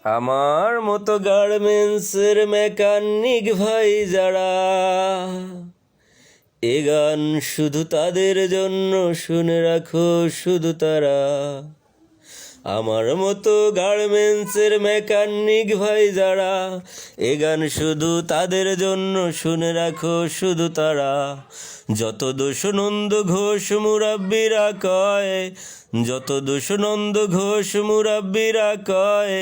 আমার মতো গার্মেন্টসের মেকানিক ভাই যারা, এ গান শুধু তাদের জন্য, শুনে রাখো শুধু তারা। আমার মতো গার্মেন্টসের মেকানিক ভাই যারা, এ গান শুধু তাদের জন্য, শুনে রাখো শুধু তারা। যত দোষ নন্দ ঘোষ মুরাব্বিরা কয়, যত দোষ নন্দ ঘোষ মুরাব্বিরা কয়,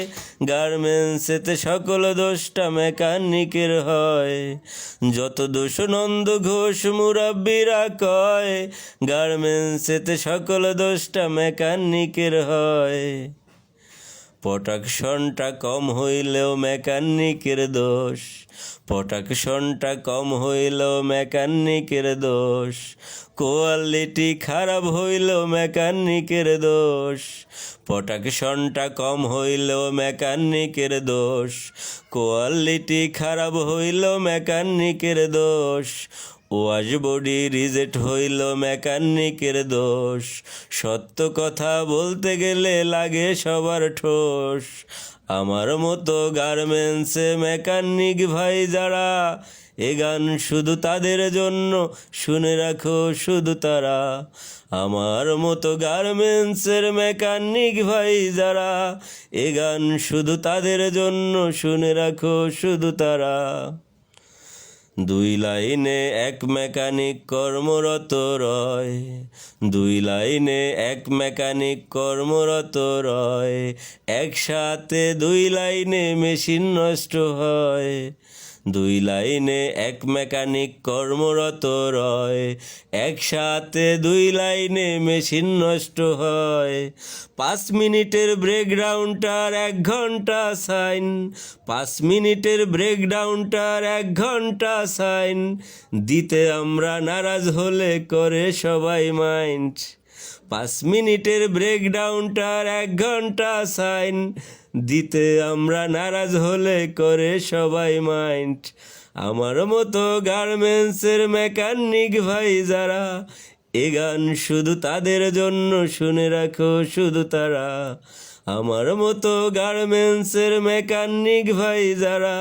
গার্মেন্টসেতে সকল দোষটা মেকানিকের হয়। যত দোষ নন্দ ঘোষ মুরাব্বিরা কয়, গার্মেন্টসেতে সকল দোষটা মেকানিকের হয়। প্রোডাকশনটা কম হইলেও মেকানিকের দোষ, প্রোডাকশনটা কম হইলেও মেকানিকের দোষ। কোয়ালিটি খারাপ হইলেও মেকানিকের দোষ, প্রোডাকশনটা কম হইলেও মেকানিকের দোষ। কোয়ালিটি খারাপ হইলেও মেকানিকের দোষ। ওয়াশ বডি রিজেক্ট হইল মেকানিকের দোষ। সত্য কথা বলতে গেলে লাগে সবার ঠোস। আমার মতো গার্মেন্টসে মেকানিক ভাই যারা, এ গান শুধু তাদের জন্য, শুনে রাখো শুধু তারা। আমার মতো গার্মেন্টসের মেকানিক ভাই যারা, এ গান শুধু তাদের জন্য, শুনে রাখো শুধু তারা। দুই লাইনে এক মেকানিক কর্মরত রয়, দুই লাইনে এক মেকানিক কর্মরত রয়। একসাথে দুই লাইনে মেশিন নষ্ট হয়, দুই লাইনে এক মেকানিক কর্মরত রয়। একসাথে দুই লাইনে মেশিন নষ্ট হয়। 5 মিনিটের ব্রেকডাউনটার 1 ঘন্টা সাইন, 5 মিনিটের ব্রেকডাউনটার 1 ঘন্টা সাইন। দিতে আমরা নারাজ হলে করে সবাই মাইন্ড। 5 মিনিটের ব্রেকডাউনটার 1 ঘন্টা সাইন। দিতে আমরা নারাজ হলে করে সবাই মাইন্ড। আমার মতো গার্মেন্টসের মেকানিক ভাই যারা, এ গান শুধু তাদের জন্য, শুনে রাখো শুধু তারা। আমার মতো গার্মেন্টসের মেকানিক ভাই যারা,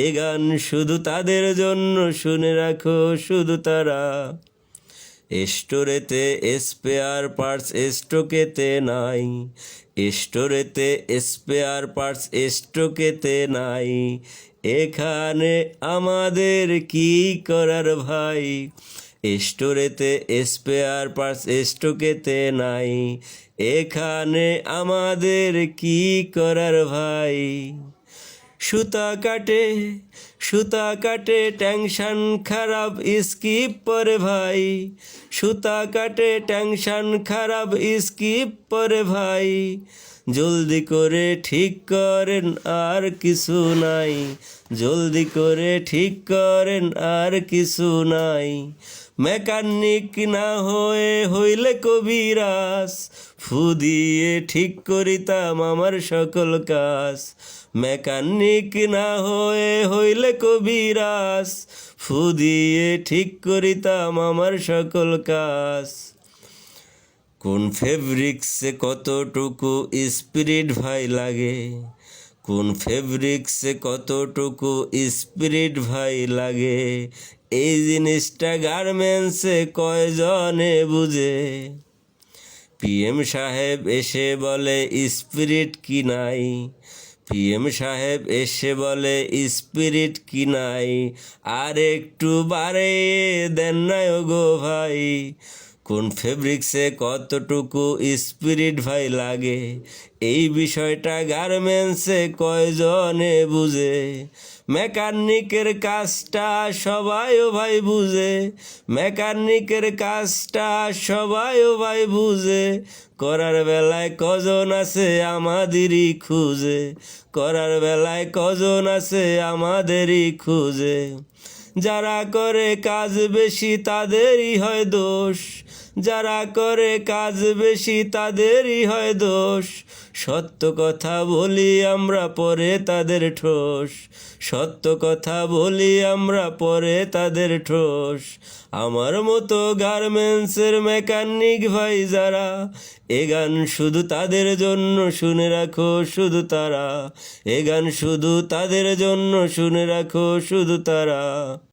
এ গান শুধু তাদের জন্য, শুনে রাখো শুধু তারা। স্টোরেতে স্পেয়ার পার্টস স্টকেতে নাই, স্টোরেতে স্পেয়ার পার্টস স্টকেতে নাই। এখানে আমাদের কি করার ভাই? স্টোরেতে স্পেয়ার পার্টস স্টকেতে নাই। এখানে আমাদের কি করার ভাই? সুতা কাটে, সুতা কাটে টেনশন খারাপ স্কিপ পরে ভাই। সুতা কাটে টেনশন খারাপ স্কিপ পরে ভাই। জলদি করে ঠিক করেন আর কিছু নাই, জলদি করে ঠিক করেন আর কিছু নাই। মেকানিক না হয়ে হইলে কবিরাজ, ফু দিয়ে ঠিক করিতাম আমার সকল কাজ। মেকানিক না হয়ে হইলে কবিরাজ, ফু দিয়ে ঠিক করিতাম আমার সকল কাজ। কোন ফেব্রিক্সে কতটুকু স্পিরিট ভাই লাগে, কোন ফেব্রিক্সে কতটুকু স্পিরিট ভাই লাগে। এই জিনিসটা গার্মেন্টসে কয়জনে বুঝে? পিএম সাহেব এসে বলে স্পিরিট কি নাই, পিএম সাহেব এসে বলে স্পিরিট কি নাই। আর একটু বাড়িয়ে দেন না গো ভাই। কোন ফেব্রিক্সে কতটুকু স্পিরিট ভাই লাগে, এই বিষয়টা গার্মেন্টসে কয়জনে বুঝে? মেকানিকের কাজটা সবাইও ভাই বুঝে, মেকানিকের কাজটা সবাইও ভাই বুঝে। করার বেলায় কজন আছে আমাদেরই খুঁজে, করার বেলায় কজন আছে আমাদেরই খুঁজে। যারা করে কাজ বেশি তাদেরই হয় দোষ, যারা করে কাজ বেশি তাদেরই হয় দোষ, সত্য কথা বলি আমরা পরে তাদের ঠোস, সত্য কথা বলি আমরা পরে তাদের ঠোস। আমার মতো গার্মেন্টসের মেকানিক ভাই যারা, এ গান শুধু তাদের জন্য, শুনে রাখো শুধু তারা, এ গান শুধু তাদের জন্য, শুনে রাখো শুধু তারা।